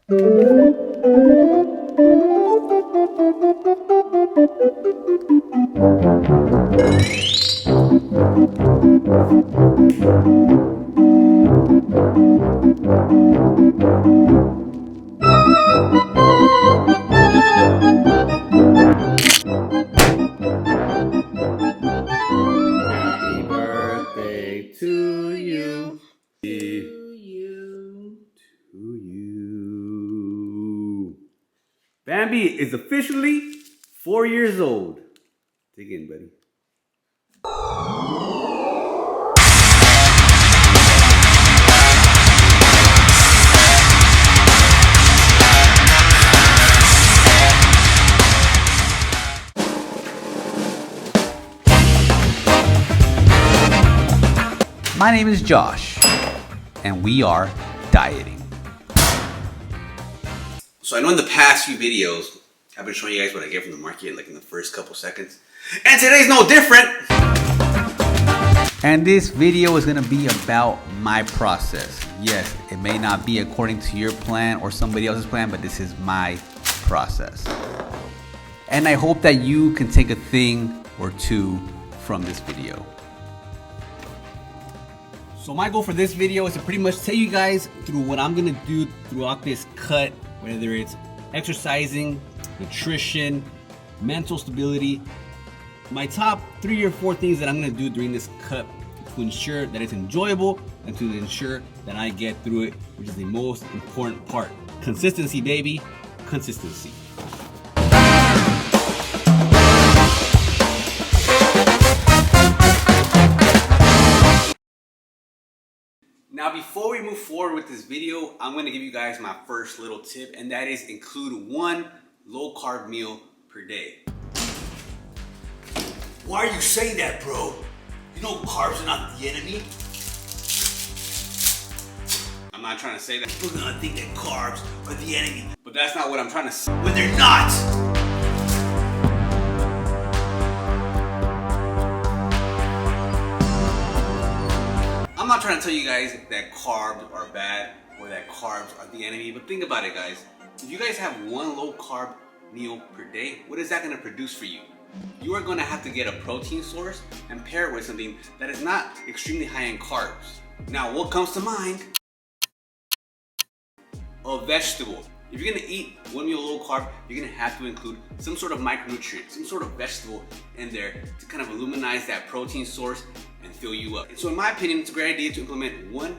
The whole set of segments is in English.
birthday to you. Bambi is officially 4 years old. Dig in, buddy. My name is Josh, and we are dieting. So I know in the past few videos, I've been showing you guys what I get from the market like in the first couple seconds. And today's no different. And this video is gonna be about my process. Yes, it may not be according to your plan or somebody else's plan, but this is my process. And I hope that you can take a thing or two from this video. So my goal for this video is to pretty much take you guys through what I'm gonna do throughout this cut, whether it's exercising, nutrition, mental stability, my top 3 or 4 things that I'm gonna do during this cut to ensure that it's enjoyable and to ensure that I get through it, which is the most important part. Consistency, baby, consistency. Now, before we move forward with this video, I'm going to give you guys my first little tip, and that is include 1 low-carb meal per day. Why are you saying that, bro? You know carbs are not the enemy? I'm not trying to say that. People are gonna think that carbs are the enemy. But that's not what I'm trying to say. When they're not! I'm not trying to tell you guys that carbs are bad or that carbs are the enemy, but think about it, guys. If you guys have 1 low-carb meal per day, what is that going to produce for you? You are going to have to get a protein source and pair it with something that is not extremely high in carbs. Now, what comes to mind? A vegetable. If you're going to eat 1 meal low carb, you're going to have to include some sort of micronutrient, some sort of vegetable in there to kind of illuminize that protein source and fill you up. And so in my opinion, it's a great idea to implement 1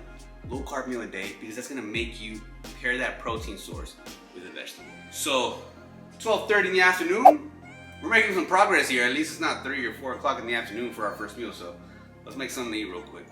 low carb meal a day because that's going to make you pair that protein source with a vegetable. So 12:30 in the afternoon, we're making some progress here. At least it's not 3 or 4 o'clock in the afternoon for our first meal. So let's make something to eat real quick.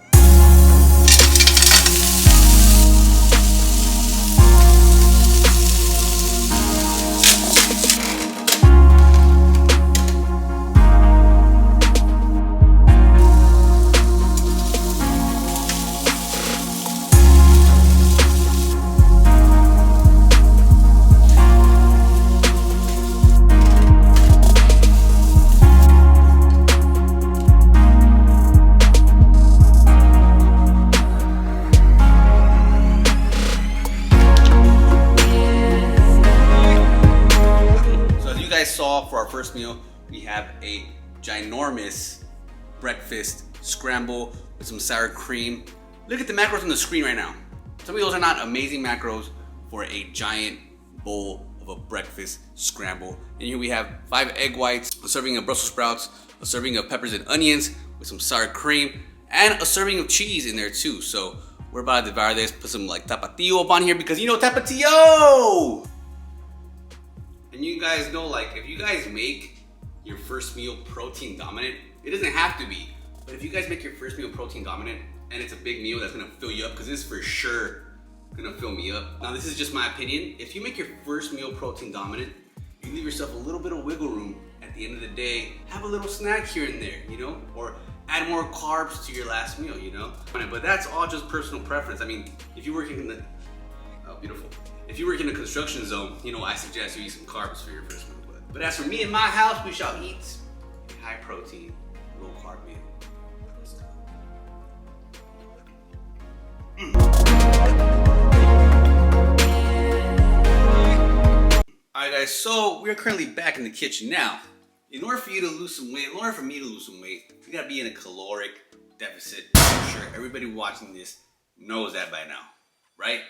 Saw for our first meal, we have a ginormous breakfast scramble with some sour cream. Look at the macros on the screen right now. Some of those are not amazing macros for a giant bowl of a breakfast scramble. And here we have 5 egg whites, a serving of Brussels sprouts, a serving of peppers and onions with some sour cream, and a serving of cheese in there too. So we're about to devour this, put some like tapatio up on here because you know tapatio! And you guys know, like, if you guys make your first meal protein dominant, it doesn't have to be, but if you guys make your first meal protein dominant and it's a big meal that's gonna fill you up, because this is for sure gonna fill me up. Now, this is just my opinion. If you make your first meal protein dominant, you leave yourself a little bit of wiggle room at the end of the day. Have a little snack here and there, you know, or add more carbs to your last meal, you know. But that's all just personal preference. I mean, if you're working in the, oh, beautiful. If you work in a construction zone, you know, I suggest you eat some carbs for your first meal. But as for me and my house, we shall eat a high protein, low carb meal. Let's go. guys, so we're currently back in the kitchen now. In order for you to lose some weight, in order for me to lose some weight, you gotta be in a caloric deficit. I'm sure everybody watching this knows that by now, right?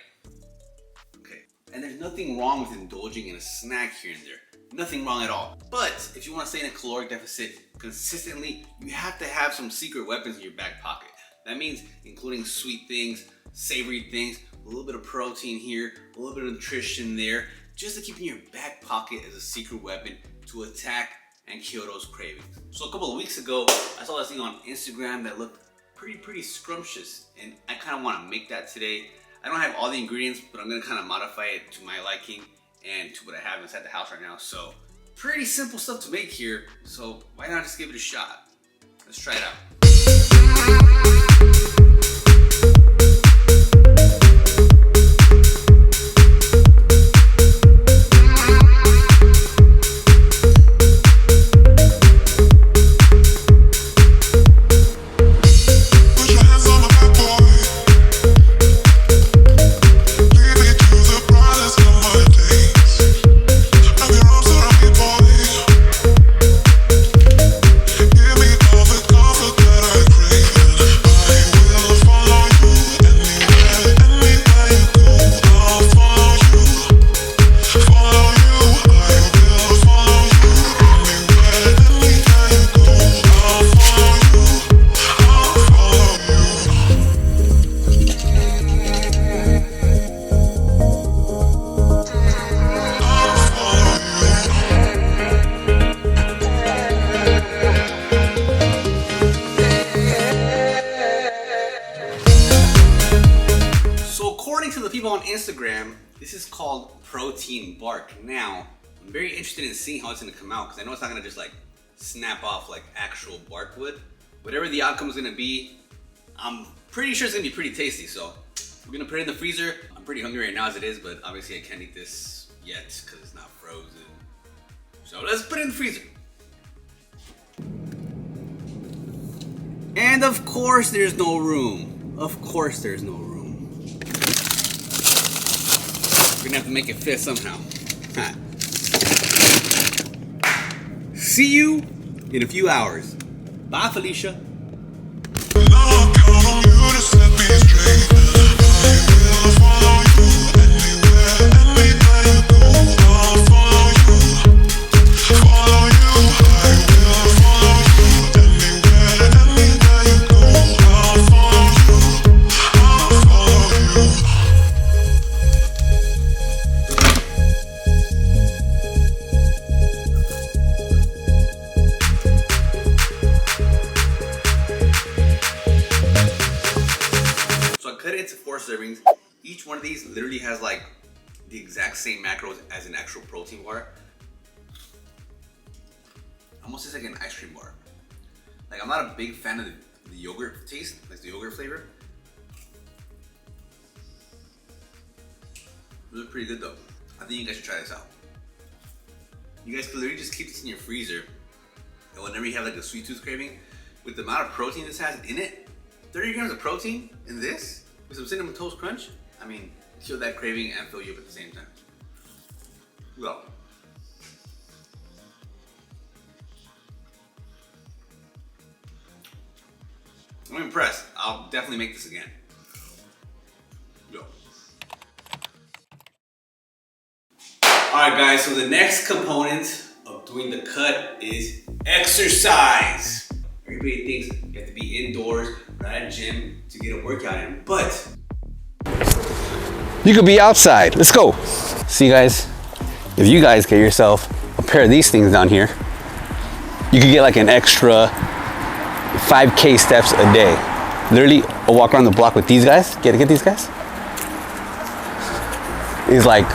Okay, and there's nothing wrong with indulging in a snack here and there. Nothing wrong at all. But if you wanna stay in a caloric deficit consistently, you have to have some secret weapons in your back pocket. That means including sweet things, savory things, a little bit of protein here, a little bit of nutrition there, just to keep in your back pocket as a secret weapon to attack and kill those cravings. So a couple of weeks ago, I saw this thing on Instagram that looked pretty scrumptious, and I kind of want to make that today. I don't have all the ingredients, but I'm gonna kind of modify it to my liking and to what I have inside the house right now. So pretty simple stuff to make here, so why not just give it a shot? Let's try it out. To the people on Instagram, this is called protein bark. Now, I'm very interested in seeing how it's gonna come out because I know it's not gonna just like snap off like actual bark would. Whatever the outcome is gonna be, I'm pretty sure it's gonna be pretty tasty. So we're gonna put it in the freezer. I'm pretty hungry right now as it is, but obviously I can't eat this yet because it's not frozen. So let's put it in the freezer. And of course there's no room. Of course there's no room. We're gonna have to make it fit somehow. See you in a few hours. Bye, Felicia. Into 4 servings. Each one of these literally has like the exact same macros as an actual protein bar. Almost tastes like an ice cream bar. Like, I'm not a big fan of the yogurt taste, like the yogurt flavor. Those are pretty good though. I think you guys should try this out. You guys can literally just keep this in your freezer, and whenever you have like a sweet tooth craving, with the amount of protein this has in it, 30 grams of protein in this, with some Cinnamon Toast Crunch, I mean, kill that craving and fill you up at the same time. Go. I'm impressed. I'll definitely make this again. Go. Alright guys, so the next component of doing the cut is exercise. Everybody thinks you have to be indoors or at a gym to get a workout in, but you could be outside. Let's go. See guys, if you guys get yourself a pair of these things down here, you could get like an extra 5K steps a day. Literally, a walk around the block with these guys, get these guys, is like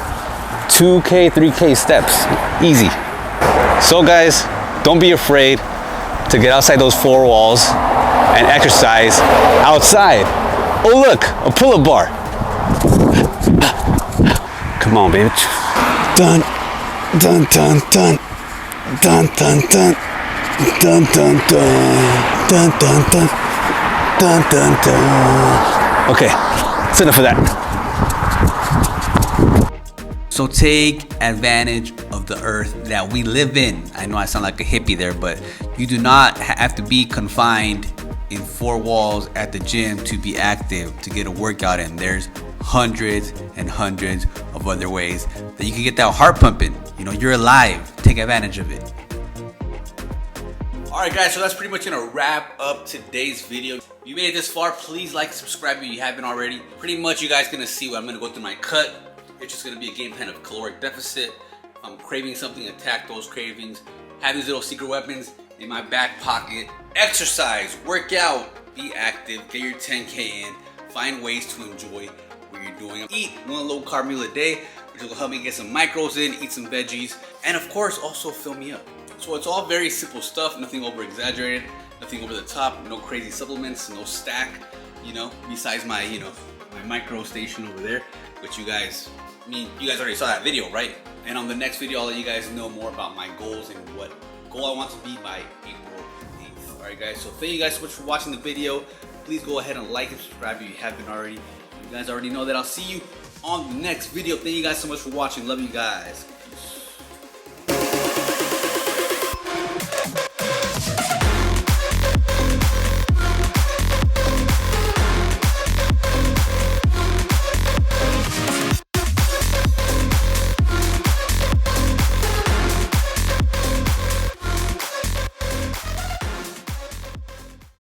2K, 3K steps, easy. So guys, don't be afraid to get outside those 4 walls and exercise outside. Oh look, a pull-up bar. Come on, baby. Dun, dun, dun, dun, dun, dun, dun, dun, dun, dun, dun, dun, dun, dun, dun, dun. Okay, that's enough of that. So take advantage of the earth that we live in. I know I sound like a hippie there, but you do not have to be confined in four walls at the gym to be active, to get a workout in. There's hundreds and hundreds of other ways that you can get that heart pumping. You know, you're alive. Take advantage of it. Alright guys, so that's pretty much gonna wrap up today's video. If you made it this far, please like and subscribe if you haven't already. Pretty much you guys gonna see what I'm gonna go through my cut. It's just gonna be a game plan of caloric deficit. If I'm craving something, attack those cravings. Have these little secret weapons in my back pocket. Exercise, work out, be active, get your 10K in. Find ways to enjoy what you're doing. Eat one low carb meal a day, which will help me get some micros in, eat some veggies, and of course also fill me up. So it's all very simple stuff, nothing over exaggerated, nothing over the top, no crazy supplements, no stack, you know, besides my, my micro station over there, which you guys already saw that video, right? And on the next video, I'll let you guys know more about my goals and what goal I want to be by April 8th. All right, guys, so thank you guys so much for watching the video. Please go ahead and like and subscribe if you haven't already. You guys already know that. I'll see you on the next video. Thank you guys so much for watching. Love you guys.